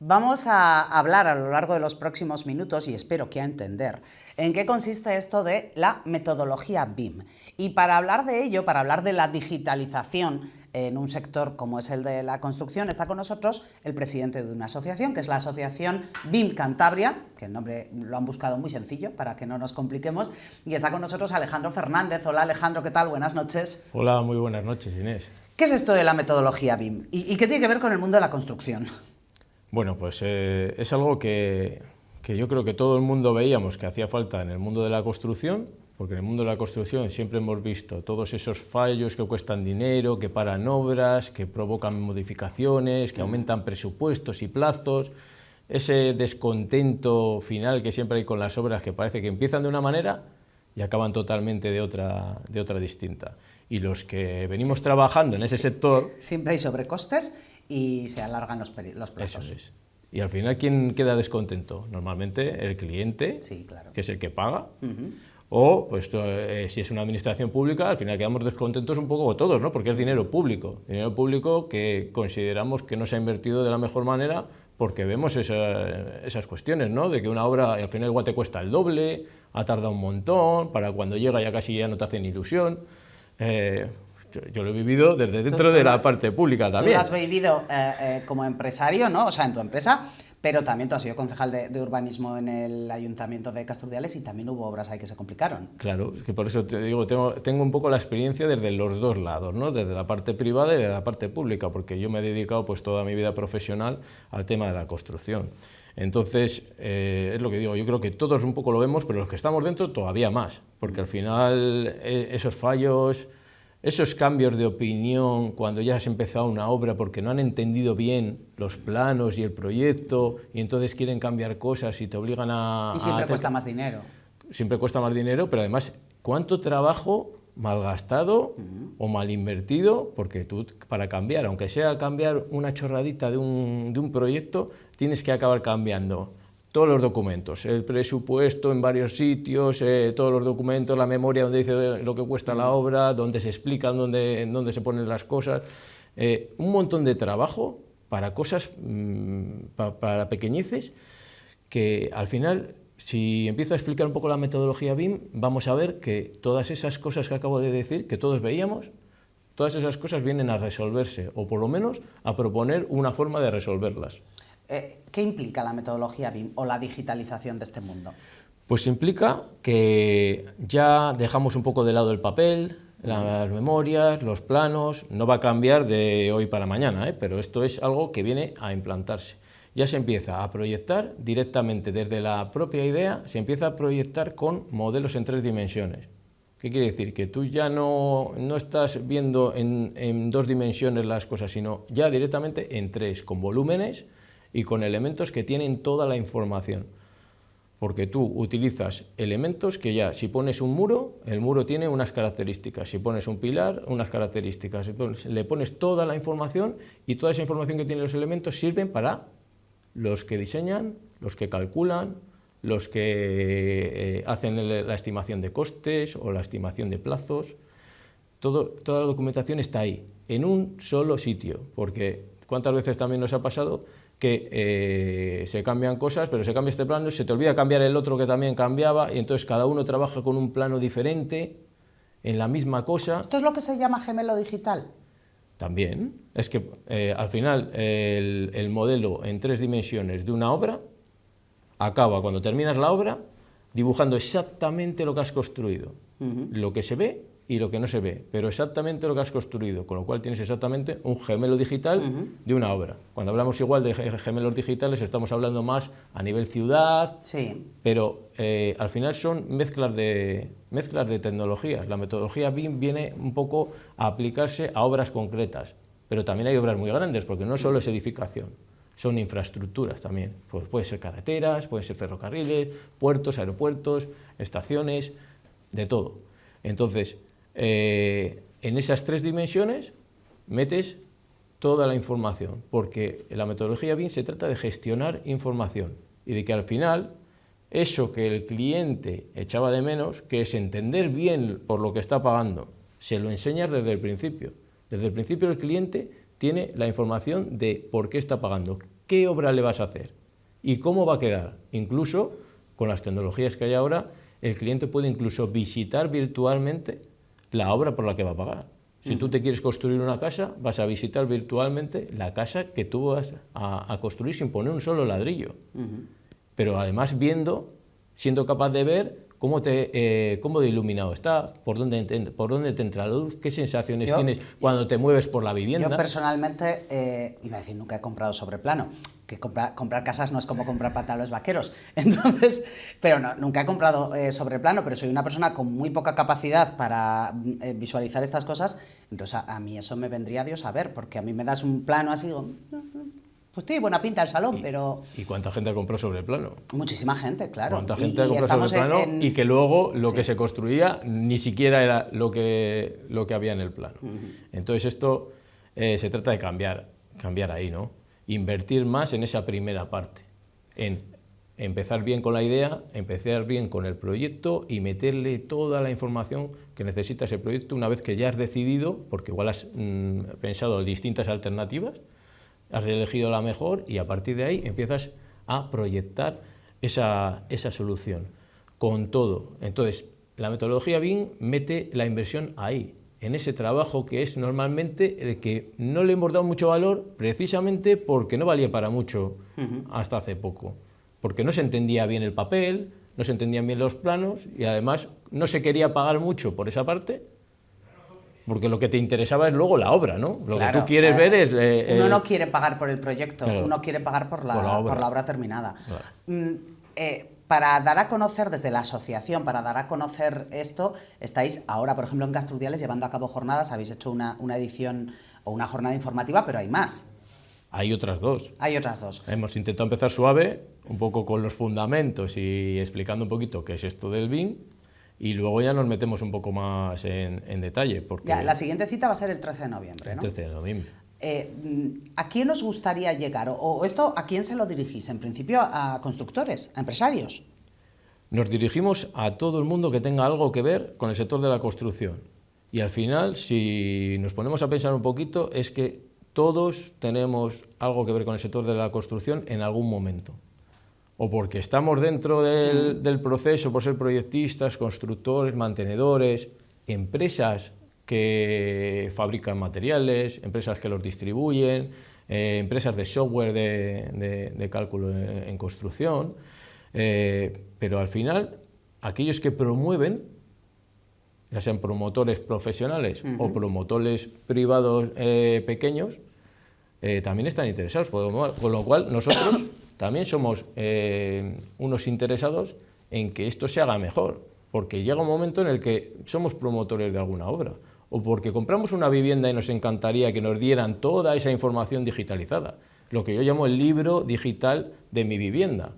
Vamos a hablar a lo largo de los próximos minutos, y espero que a entender, en qué consiste esto de la metodología BIM. Y para hablar de ello, para hablar de la digitalización en un sector como es el de la construcción, está con nosotros el presidente de una asociación, que es la asociación BIM Cantabria, que el nombre lo han buscado muy sencillo para que no nos compliquemos, y está con nosotros Alejandro Fernández. Hola Alejandro, ¿qué tal? Buenas noches. Hola, muy buenas noches, Inés. ¿Qué es esto de la metodología BIM? ¿Y qué tiene que ver con el mundo de la construcción? Bueno, pues es algo que yo creo que todo el mundo veíamos que hacía falta en el mundo de la construcción, porque en el mundo de la construcción siempre hemos visto todos esos fallos que cuestan dinero, que paran obras, que provocan modificaciones, que aumentan presupuestos y plazos, ese descontento final que siempre hay con las obras, que parece que empiezan de una manera y acaban totalmente de otra distinta. Y los que venimos trabajando en ese sector... Siempre hay sobrecostes y se alargan los plazos. Eso es. Y al final, ¿quién queda descontento? Normalmente el cliente, sí, claro, que es el que paga, o pues, si es una administración pública, al final quedamos descontentos un poco todos, ¿no? Porque es dinero público que consideramos que no se ha invertido de la mejor manera, porque vemos esas cuestiones, ¿no? De que una obra al final igual te cuesta el doble, ha tardado un montón, para cuando llega ya casi ya no te hacen ilusión. Yo lo he vivido desde dentro de la parte pública también. Tú lo has vivido como empresario, ¿no? O sea, en tu empresa, pero también tú has sido concejal de urbanismo en el Ayuntamiento de Casturdiales y también hubo obras ahí que se complicaron. Claro, es que por eso te digo, tengo un poco la experiencia desde los dos lados, ¿no? Desde la parte privada y de la parte pública, porque yo me he dedicado pues toda mi vida profesional al tema de la construcción. Entonces, es lo que digo, yo creo que todos un poco lo vemos, pero los que estamos dentro todavía más, porque al final esos fallos... Esos cambios de opinión cuando ya has empezado una obra porque no han entendido bien los planos y el proyecto y entonces quieren cambiar cosas y te obligan a... Y siempre cuesta más dinero. Siempre cuesta más dinero, pero además, ¿cuánto trabajo malgastado o mal invertido? Porque tú, para cambiar, aunque sea cambiar una chorradita de un proyecto, tienes que acabar cambiando todos los documentos, el presupuesto en varios sitios, todos los documentos, la memoria donde dice lo que cuesta la obra, donde se explican, donde se ponen las cosas, un montón de trabajo para cosas, para pequeñeces, que al final, si empiezo a explicar un poco la metodología BIM, vamos a ver que todas esas cosas que acabo de decir, que todos veíamos, todas esas cosas vienen a resolverse, o por lo menos a proponer una forma de resolverlas. ¿Qué implica la metodología BIM o la digitalización de este mundo? Pues implica que ya dejamos un poco de lado el papel, las memorias, los planos. No va a cambiar de hoy para mañana, pero esto es algo que viene a implantarse. Ya se empieza a proyectar directamente desde la propia idea, se empieza a proyectar con modelos en 3 dimensiones. ¿Qué quiere decir? Que tú ya no estás viendo en 2 dimensiones las cosas, sino ya directamente en 3, con volúmenes y con elementos que tienen toda la información. Porque tú utilizas elementos que ya, si pones un muro, el muro tiene unas características, si pones un pilar, unas características, le pones toda la información y toda esa información que tienen los elementos sirven para los que diseñan, los que calculan, los que hacen la estimación de costes o la estimación de plazos. Toda la documentación está ahí, en un solo sitio, porque ¿cuántas veces también nos ha pasado que se cambian cosas, pero se cambia este plano, se te olvida cambiar el otro que también cambiaba, y entonces cada uno trabaja con un plano diferente en la misma cosa? ¿Esto es lo que se llama gemelo digital? También. Es que al final el modelo en 3 dimensiones de una obra acaba, cuando terminas la obra, dibujando exactamente lo que has construido, lo que se ve y lo que no se ve, pero exactamente lo que has construido, con lo cual tienes exactamente un gemelo digital de una obra. Cuando hablamos igual de gemelos digitales estamos hablando más a nivel ciudad, sí, pero al final son mezclas de tecnologías. La metodología BIM viene un poco a aplicarse a obras concretas, pero también hay obras muy grandes, porque no solo es edificación, son infraestructuras también. Pues pueden ser carreteras, pueden ser ferrocarriles, puertos, aeropuertos, estaciones, de todo. Entonces, en esas 3 dimensiones metes toda la información, porque en la metodología BIM se trata de gestionar información y de que al final eso que el cliente echaba de menos, que es entender bien por lo que está pagando, se lo enseñas desde el principio. Desde el principio el cliente tiene la información de por qué está pagando, qué obra le vas a hacer y cómo va a quedar. Incluso con las tecnologías que hay ahora, el cliente puede incluso visitar virtualmente la obra por la que va a pagar. Si tú te quieres construir una casa, vas a visitar virtualmente la casa que tú vas a construir sin poner un solo ladrillo. Pero además siendo capaz de ver cómo de iluminado está, por dónde te entra la luz, qué sensaciones tienes cuando te mueves por la vivienda. Yo personalmente, iba a decir, nunca he comprado sobre plano, que comprar casas no es como comprar pantalones vaqueros, entonces, pero no, nunca he comprado sobre plano, pero soy una persona con muy poca capacidad para visualizar estas cosas, entonces a mí eso me vendría Dios a ver, porque a mí me das un plano así, digo, pues tiene buena pinta el salón, pero... ¿Y cuánta gente ha comprado sobre plano? Muchísima gente, claro. ¿Cuánta gente ha comprado sobre plano y que luego lo que se construía ni siquiera era lo que había en el plano? Entonces esto se trata de cambiar ahí, ¿no? Invertir más en esa primera parte, en empezar bien con la idea, empezar bien con el proyecto y meterle toda la información que necesita ese proyecto una vez que ya has decidido, porque igual has pensado distintas alternativas, has elegido la mejor y a partir de ahí empiezas a proyectar esa solución con todo. Entonces, la metodología BIM mete la inversión ahí, en ese trabajo que es normalmente el que no le hemos dado mucho valor precisamente porque no valía para mucho hasta hace poco, porque no se entendía bien el papel, no se entendían bien los planos y además no se quería pagar mucho por esa parte. Porque lo que te interesaba es luego la obra, ¿no? Lo que tú quieres ver es... uno no quiere pagar por el proyecto, claro, uno quiere pagar por la obra terminada. Claro. Para dar a conocer desde la asociación, para dar a conocer esto, estáis ahora, por ejemplo, en Castrudiales llevando a cabo jornadas, habéis hecho una edición o una jornada informativa, pero hay más. Hay otras dos. Hay otras dos. Hemos intentado empezar suave, un poco con los fundamentos y explicando un poquito qué es esto del BIM. Y luego ya nos metemos un poco más en detalle. Porque ya, la siguiente cita va a ser el 13 de noviembre, ¿no? El 13 de noviembre. ¿A quién os gustaría llegar? ¿O esto a quién se lo dirigís? En principio a constructores, a empresarios. Nos dirigimos a todo el mundo que tenga algo que ver con el sector de la construcción. Y al final, si nos ponemos a pensar un poquito, es que todos tenemos algo que ver con el sector de la construcción en algún momento. O porque estamos dentro del proceso por ser proyectistas, constructores, mantenedores, empresas que fabrican materiales, empresas que los distribuyen, empresas de software de cálculo en construcción, pero al final aquellos que promueven, ya sean promotores profesionales o promotores privados pequeños, también están interesados, con lo cual nosotros también somos unos interesados en que esto se haga mejor, porque llega un momento en el que somos promotores de alguna obra, o porque compramos una vivienda y nos encantaría que nos dieran toda esa información digitalizada, lo que yo llamo el libro digital de mi vivienda,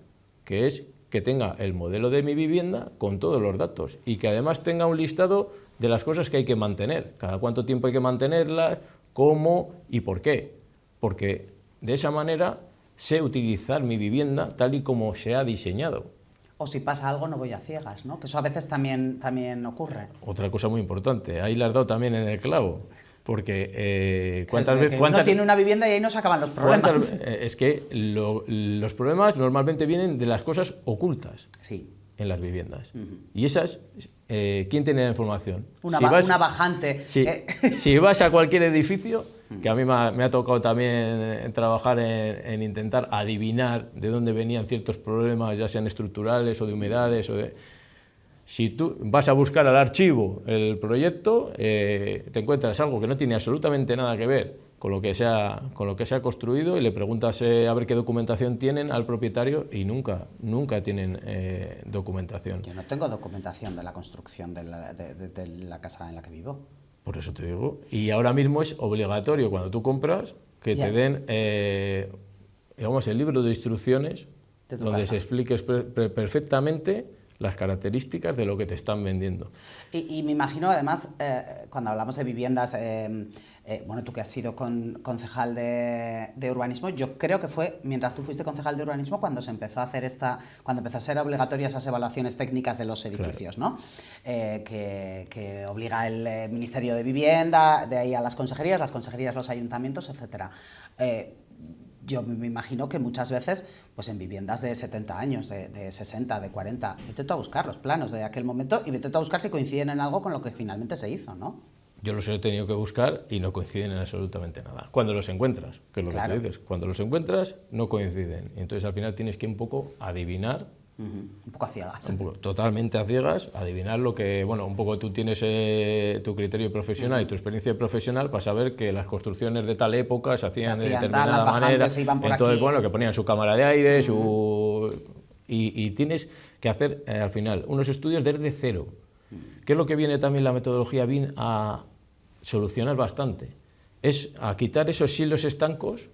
que es que tenga el modelo de mi vivienda con todos los datos y que además tenga un listado de las cosas que hay que mantener, cada cuánto tiempo hay que mantenerlas, cómo y por qué, porque de esa manera sé utilizar mi vivienda tal y como se ha diseñado. O si pasa algo no voy a ciegas, ¿no? Que eso a veces también ocurre. Otra cosa muy importante, ahí le has dado también en el clavo, porque ¿cuántas veces...? Uno tiene una vivienda y ahí no se acaban los problemas. Es que los problemas normalmente vienen de las cosas ocultas en las viviendas. Y esas, ¿quién tiene la información? Una bajante. Si vas a cualquier edificio, que a mí me ha tocado también trabajar en intentar adivinar de dónde venían ciertos problemas, ya sean estructurales o de humedades. Si tú vas a buscar al archivo el proyecto, te encuentras algo que no tiene absolutamente nada que ver con lo que se ha construido y le preguntas a ver qué documentación tienen al propietario y nunca tienen documentación. Yo no tengo documentación de la construcción de la casa en la que vivo. Por eso te digo. Y ahora mismo es obligatorio cuando tú compras que te den digamos, el libro de instrucciones donde se explique perfectamente las características de lo que te están vendiendo. Y me imagino, además, cuando hablamos de viviendas, bueno, tú que has sido concejal de urbanismo, yo creo que fue mientras tú fuiste concejal de urbanismo cuando se empezó a hacer cuando empezó a ser obligatorias esas evaluaciones técnicas de los edificios, claro, ¿no? Que obliga el Ministerio de Vivienda, de ahí a las consejerías los ayuntamientos, etcétera. yo me imagino que muchas veces, pues en viviendas de 70 años, de 60, de 40, vete tú a buscar los planos de aquel momento y vete tú a buscar si coinciden en algo con lo que finalmente se hizo, ¿no? Yo los he tenido que buscar y no coinciden en absolutamente nada. Cuando los encuentras, que es lo que tú dices, cuando los encuentras no coinciden. Entonces al final tienes que un poco adivinar. Un poco a ciegas. Totalmente a ciegas, adivinar lo que, bueno, un poco tú tienes tu criterio profesional y tu experiencia profesional para saber que las construcciones de tal época se hacían de determinada manera. Entonces, bueno, que ponían su cámara de aire, y tienes que hacer al final unos estudios desde cero. ¿Qué es lo que viene también la metodología BIM a solucionar bastante? Es a quitar esos hilos estancos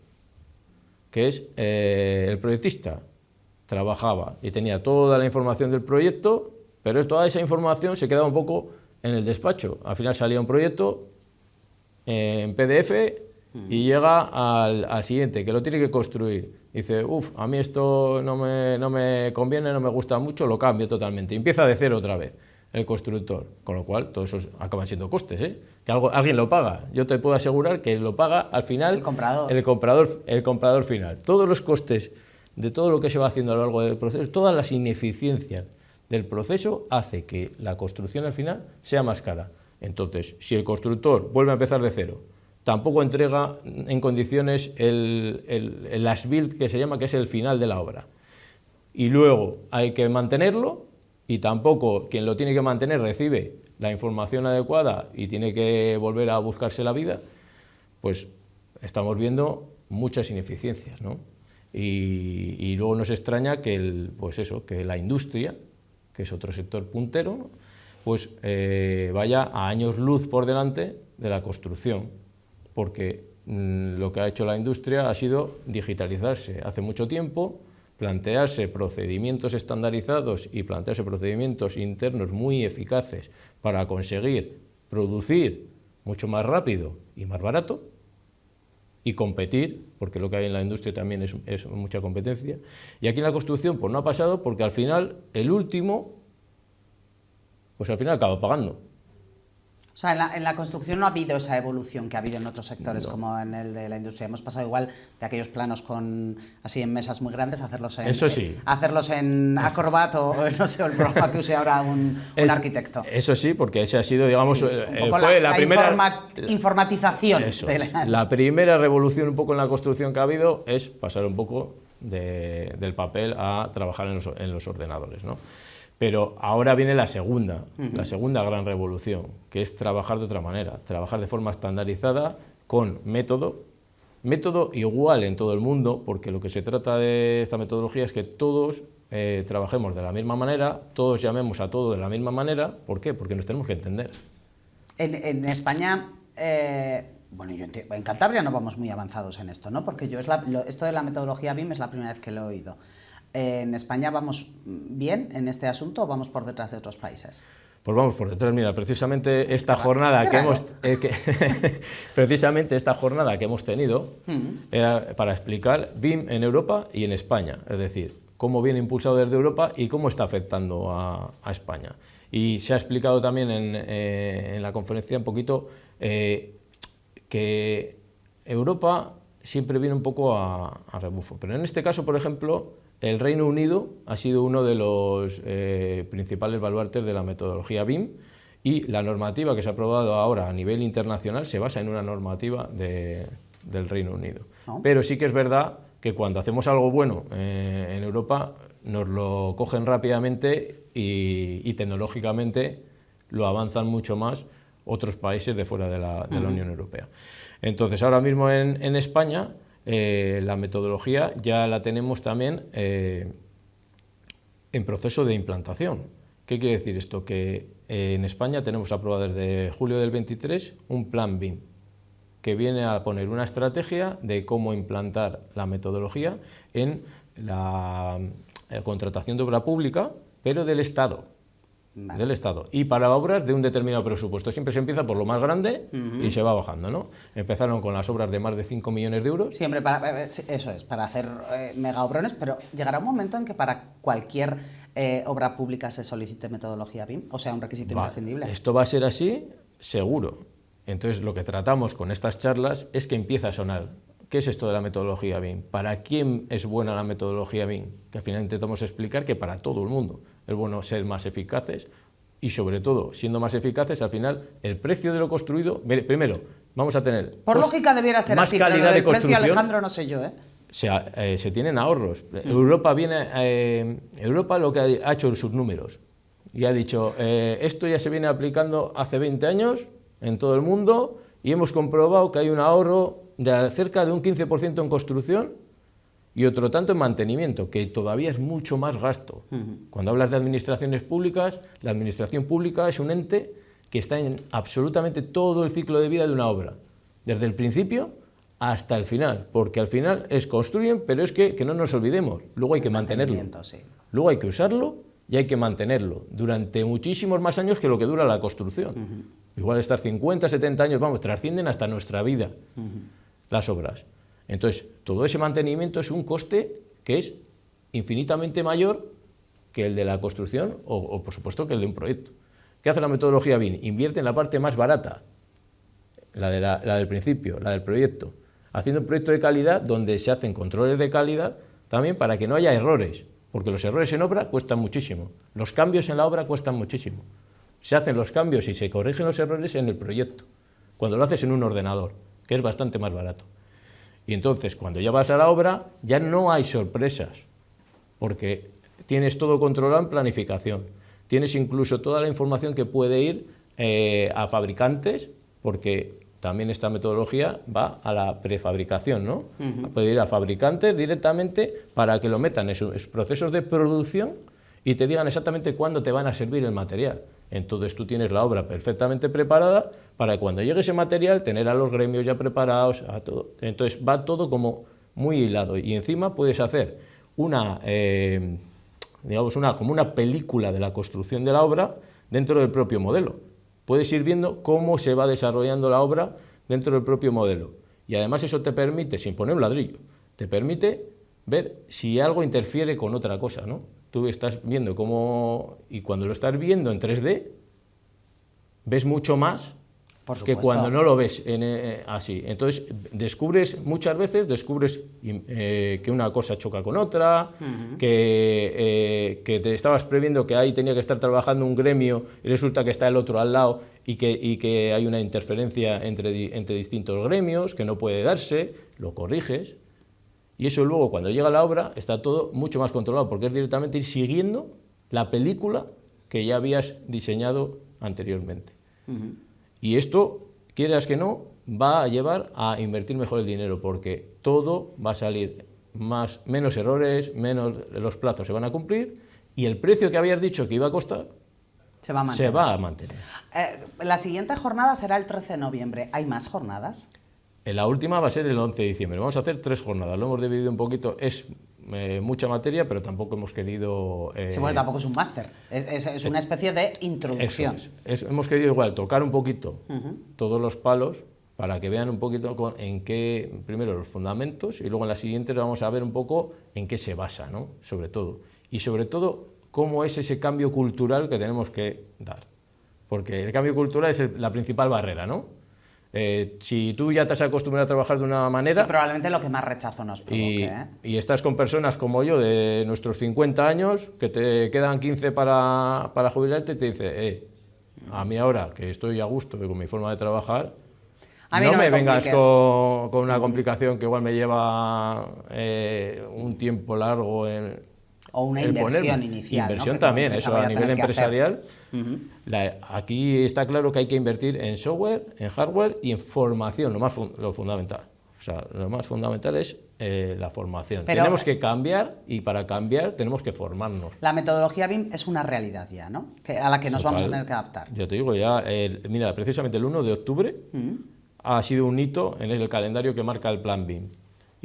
que es el proyectista. Trabajaba y tenía toda la información del proyecto, pero toda esa información se quedaba un poco en el despacho. Al final salía un proyecto en PDF y llega al siguiente, que lo tiene que construir. Dice, a mí esto no me conviene, no me gusta mucho, lo cambio totalmente. Y empieza de cero otra vez el constructor, con lo cual todos esos acaban siendo costes, que alguien lo paga. Yo te puedo asegurar que lo paga al final el comprador final. Todos los costes de todo lo que se va haciendo a lo largo del proceso, todas las ineficiencias del proceso hace que la construcción al final sea más cara. Entonces, si el constructor vuelve a empezar de cero, tampoco entrega en condiciones el as-built, que se llama, que es el final de la obra, y luego hay que mantenerlo, y tampoco quien lo tiene que mantener recibe la información adecuada y tiene que volver a buscarse la vida, pues estamos viendo muchas ineficiencias, ¿no? Y luego nos extraña que, que la industria, que es otro sector puntero, ¿no?, pues vaya a años luz por delante de la construcción, porque lo que ha hecho la industria ha sido digitalizarse hace mucho tiempo, plantearse procedimientos estandarizados y plantearse procedimientos internos muy eficaces para conseguir producir mucho más rápido y más barato, y competir, porque lo que hay en la industria también es mucha competencia. Y aquí en la construcción pues no ha pasado, porque al final el último, pues al final acaba pagando. O sea, en la construcción no ha habido esa evolución que ha habido en otros sectores, como en el de la industria. Hemos pasado igual de aquellos planos así en mesas muy grandes a hacerlos en, hacerlos en Acrobat o no sé, el programa que use ahora un arquitecto. Eso sí, porque ese ha sido, digamos, sí, fue la primera informatización. Eso la primera revolución un poco en la construcción que ha habido es pasar un poco del papel a trabajar en los ordenadores, ¿no? Pero ahora viene la segunda gran revolución, que es trabajar de otra manera, trabajar de forma estandarizada, con método igual en todo el mundo, porque lo que se trata de esta metodología es que todos trabajemos de la misma manera, todos llamemos a todo de la misma manera. ¿Por qué? Porque nos tenemos que entender. En España, bueno, en Cantabria no vamos muy avanzados en esto, ¿no? Porque esto de la metodología BIM es la primera vez que lo he oído. ¿En España vamos bien en este asunto o vamos por detrás de otros países? Pues vamos por detrás. Mira, precisamente esta jornada que hemos tenido era para explicar BIM en Europa y en España, es decir, cómo viene impulsado desde Europa y cómo está afectando a España. Y se ha explicado también en la conferencia un poquito que Europa siempre viene un poco a rebufo, pero en este caso, por ejemplo, el Reino Unido ha sido uno de los principales baluartes de la metodología BIM, y la normativa que se ha aprobado ahora a nivel internacional se basa en una normativa del Reino Unido. Pero sí que es verdad que cuando hacemos algo bueno en Europa nos lo cogen rápidamente y tecnológicamente lo avanzan mucho más otros países de fuera de la Unión Europea. Entonces, ahora mismo en España la metodología ya la tenemos también en proceso de implantación. ¿Qué quiere decir esto? Que en España tenemos aprobado desde julio del 23 un plan BIM, que viene a poner una estrategia de cómo implantar la metodología en la contratación de obra pública, pero del Estado. Vale. Del Estado, y para obras de un determinado presupuesto. Siempre se empieza por lo más grande y se va bajando, ¿no? Empezaron con las obras de más de 5 millones de euros. Siempre eso es, para hacer mega obrones, pero llegará un momento en que para cualquier obra pública se solicite metodología BIM, o sea, un requisito imprescindible. Esto va a ser así, seguro. Entonces, lo que tratamos con estas charlas es que empiece a sonar ¿qué es esto de la metodología BIM? ¿Para quién es buena la metodología BIM? Que al final intentamos explicar que para todo el mundo es bueno ser más eficaces y sobre todo, siendo más eficaces, al final el precio de lo construido, primero, vamos a tener Por lógica debiera ser más así, calidad pero lo de del precio, construcción. Alejandro, no sé yo, ¿eh? Se tienen ahorros. Europa lo que ha hecho en sus números y ha dicho, esto ya se viene aplicando hace 20 años en todo el mundo y hemos comprobado que hay un ahorro de cerca de un 15% en construcción y otro tanto en mantenimiento, que todavía es mucho más gasto. Cuando hablas de administraciones públicas, la administración pública es un ente que está en absolutamente todo el ciclo de vida de una obra, desde el principio hasta el final, porque al final construyen, pero es que no nos olvidemos, luego hay que mantenerlo, Sí. luego hay que usarlo y hay que mantenerlo durante muchísimos más años que lo que dura la construcción. Igual estar 50, 70 años, vamos, trascienden hasta nuestra vida las obras. Entonces, todo ese mantenimiento es un coste que es infinitamente mayor que el de la construcción o por supuesto, que el de un proyecto. ¿Qué hace la metodología BIM? Invierte en la parte más barata, la del principio, la del proyecto, haciendo un proyecto de calidad donde se hacen controles de calidad también para que no haya errores, porque los errores en obra cuestan muchísimo, los cambios en la obra cuestan muchísimo. Se hacen los cambios y se corrigen los errores en el proyecto, cuando lo haces en un ordenador, que es bastante más barato. Y entonces, cuando ya vas a la obra, ya no hay sorpresas, porque tienes todo controlado en planificación. Tienes incluso toda la información que puede ir a fabricantes, porque también esta metodología va a la prefabricación, ¿no? Puede ir a fabricantes directamente para que lo metan en sus procesos de producción y te digan exactamente cuándo te van a servir el material. Entonces tú tienes la obra perfectamente preparada para que cuando llegue ese material tener a los gremios ya preparados, a todo. Entonces va todo como muy hilado y encima puedes hacer como una película de la construcción de la obra dentro del propio modelo. Puedes ir viendo cómo se va desarrollando la obra dentro del propio modelo. Y además eso te permite, sin poner un ladrillo, te permite ver si algo interfiere con otra cosa, ¿no? Tú estás viendo cómo, y cuando lo estás viendo en 3D, ves mucho más que cuando no lo ves así. Entonces, muchas veces descubres que una cosa choca con otra, que te estabas previendo que ahí tenía que estar trabajando un gremio y resulta que está el otro al lado y que hay una interferencia entre distintos gremios que no puede darse, lo corriges. Y eso luego, cuando llega la obra, está todo mucho más controlado, porque es directamente ir siguiendo la película que ya habías diseñado anteriormente. Y esto, quieras que no, va a llevar a invertir mejor el dinero, porque todo va a salir menos errores, los plazos se van a cumplir, y el precio que habías dicho que iba a costar se va a mantener. La siguiente jornada será el 13 de noviembre. ¿Hay más jornadas? La última va a ser el 11 de diciembre. Vamos a hacer 3 jornadas. Lo hemos dividido un poquito. Es mucha materia, pero tampoco hemos querido... Sí, bueno, tampoco es un máster. Es una especie de introducción. Hemos querido igual tocar un poquito todos los palos para que vean un poquito en qué, primero los fundamentos, y luego en las siguientes vamos a ver un poco en qué se basa, ¿no? Sobre todo. Y sobre todo, cómo es ese cambio cultural que tenemos que dar. Porque el cambio cultural es la principal barrera, ¿no? Si tú ya te has acostumbrado a trabajar de una manera... Y probablemente lo que más rechazo nos provoque. Y estás con personas como yo, de nuestros 50 años, que te quedan 15 para jubilarte, y te dice, a mí ahora, que estoy a gusto con mi forma de trabajar, no me vengas con una complicación que igual me lleva un tiempo largo o una inversión inicial. Inversión, ¿no? también, eso a nivel empresarial. Aquí está claro que hay que invertir en software, en hardware y en formación, lo fundamental. O sea, lo más fundamental es la formación. Tenemos que cambiar y para cambiar tenemos que formarnos. La metodología BIM es una realidad ya, ¿no? A la que nos vamos a tener que adaptar. Yo te digo, mira, precisamente el 1 de octubre ha sido un hito en el calendario que marca el plan BIM.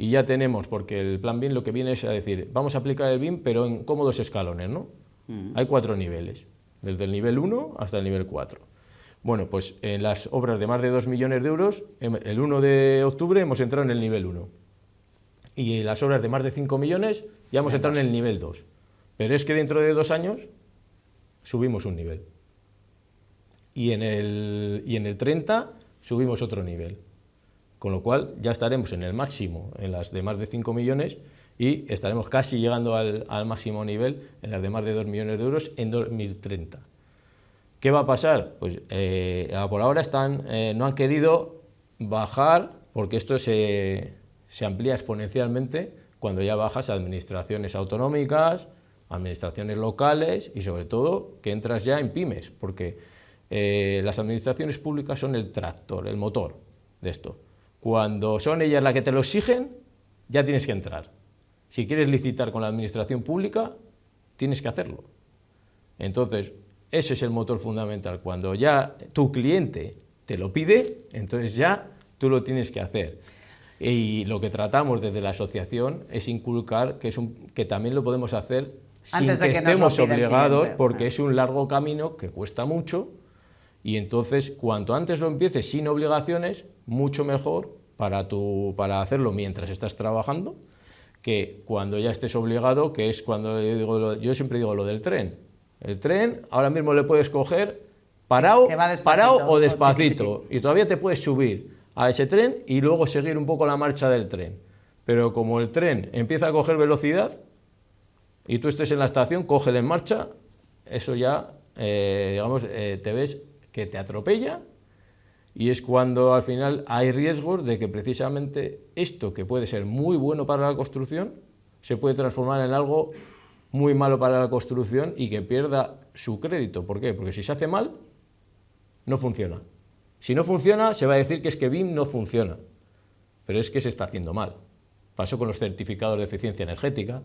Y ya tenemos, porque el plan BIM lo que viene es a decir, vamos a aplicar el BIM, pero en cómodos escalones, ¿no? Hay 4 niveles, desde el nivel 1 hasta el nivel 4. Bueno, pues en las obras de más de 2 millones de euros, el 1 de octubre hemos entrado en el nivel 1. Y en las obras de más de 5 millones ya hemos entrado en el nivel 2. Pero es que dentro de 2 años subimos un nivel. Y en el 30 subimos otro nivel. con lo cual ya estaremos en el máximo en las de más de 5 millones y estaremos casi llegando al máximo nivel en las de más de 2 millones de euros en 2030. ¿Qué va a pasar? Pues por ahora no han querido bajar, porque esto se amplía exponencialmente cuando ya bajas a administraciones autonómicas, administraciones locales y sobre todo que entras ya en pymes, porque las administraciones públicas son el tractor, el motor de esto. Cuando son ellas las que te lo exigen, ya tienes que entrar. Si quieres licitar con la administración pública, tienes que hacerlo. Entonces, ese es el motor fundamental. Cuando ya tu cliente te lo pide, entonces ya tú lo tienes que hacer. Y lo que tratamos desde la asociación es inculcar que también lo podemos hacer sin que estemos obligados, porque es un largo camino que cuesta mucho, y entonces cuanto antes lo empieces sin obligaciones, mucho mejor para hacerlo mientras estás trabajando, que cuando ya estés obligado, que es cuando yo siempre digo lo del tren. El tren ahora mismo le puedes coger parado o despacito, y todavía te puedes subir a ese tren y luego seguir un poco la marcha del tren. Pero como el tren empieza a coger velocidad y tú estés en la estación, cógele en marcha, eso ya, te ves que te atropella, y es cuando al final hay riesgos de que precisamente esto, que puede ser muy bueno para la construcción, se puede transformar en algo muy malo para la construcción y que pierda su crédito. ¿Por qué? Porque si se hace mal, no funciona. Si no funciona, se va a decir que es que BIM no funciona, pero es que se está haciendo mal. Pasó con los certificados de eficiencia energética,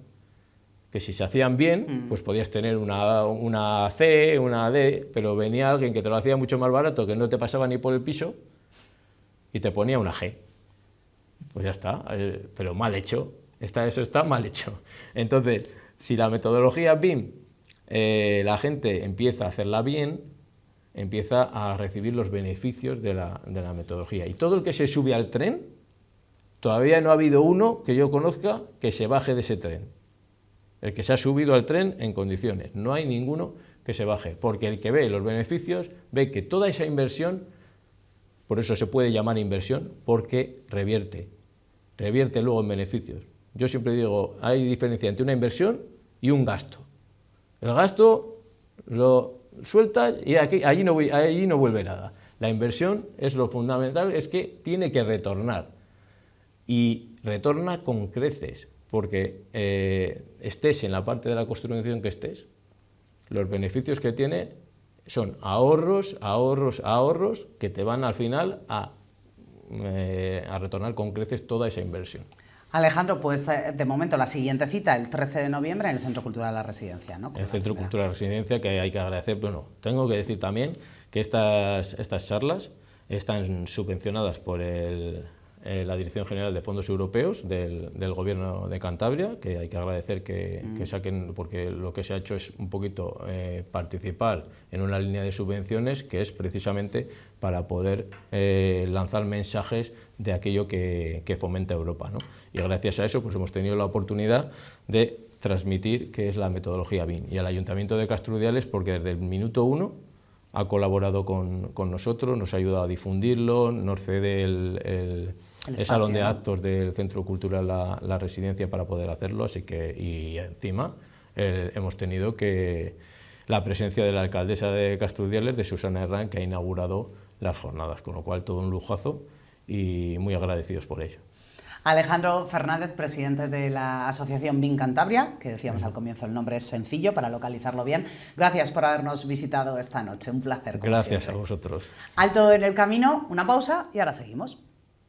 que si se hacían bien, pues podías tener una C, una D, pero venía alguien que te lo hacía mucho más barato, que no te pasaba ni por el piso, y te ponía una G. Pues ya está, pero mal hecho. Eso está mal hecho. Entonces, si la metodología BIM, la gente empieza a hacerla bien, empieza a recibir los beneficios de la metodología. Y todo el que se sube al tren, todavía no ha habido uno que yo conozca que se baje de ese tren. El que se ha subido al tren en condiciones. No hay ninguno que se baje, porque el que ve los beneficios ve que toda esa inversión, por eso se puede llamar inversión, porque revierte luego en beneficios. Yo siempre digo, hay diferencia entre una inversión y un gasto. El gasto lo sueltas y allí no vuelve nada. La inversión es lo fundamental, es que tiene que retornar, y retorna con creces, porque estés en la parte de la construcción que estés, los beneficios que tiene son ahorros que te van al final a retornar con creces toda esa inversión. Alejandro, pues de momento la siguiente cita, el 13 de noviembre, en el Centro Cultural La Residencia, ¿no? El Centro Cultural La Residencia, que hay que agradecer. Bueno, tengo que decir también que estas charlas están subvencionadas por la Dirección General de Fondos Europeos del Gobierno de Cantabria, que hay que agradecer que saquen, porque lo que se ha hecho es un poquito participar en una línea de subvenciones que es precisamente para poder lanzar mensajes de aquello que fomenta Europa, ¿no? Y gracias a eso pues hemos tenido la oportunidad de transmitir qué es la metodología BIM. Y al Ayuntamiento de Castrudiales, porque desde el minuto 1 ha colaborado con nosotros, nos ha ayudado a difundirlo, nos cede el salón de actos del Centro Cultural La Residencia para poder hacerlo, así que, y encima hemos tenido la presencia de la alcaldesa de Castrudiales, de Susana Herrán, que ha inaugurado las jornadas, con lo cual todo un lujazo y muy agradecidos por ello. Alejandro Fernández, presidente de la Asociación BIM Cantabria, que decíamos al comienzo, el nombre es sencillo para localizarlo bien. Gracias por habernos visitado esta noche, un placer. Gracias a vosotros. Alto en el camino, una pausa y ahora seguimos.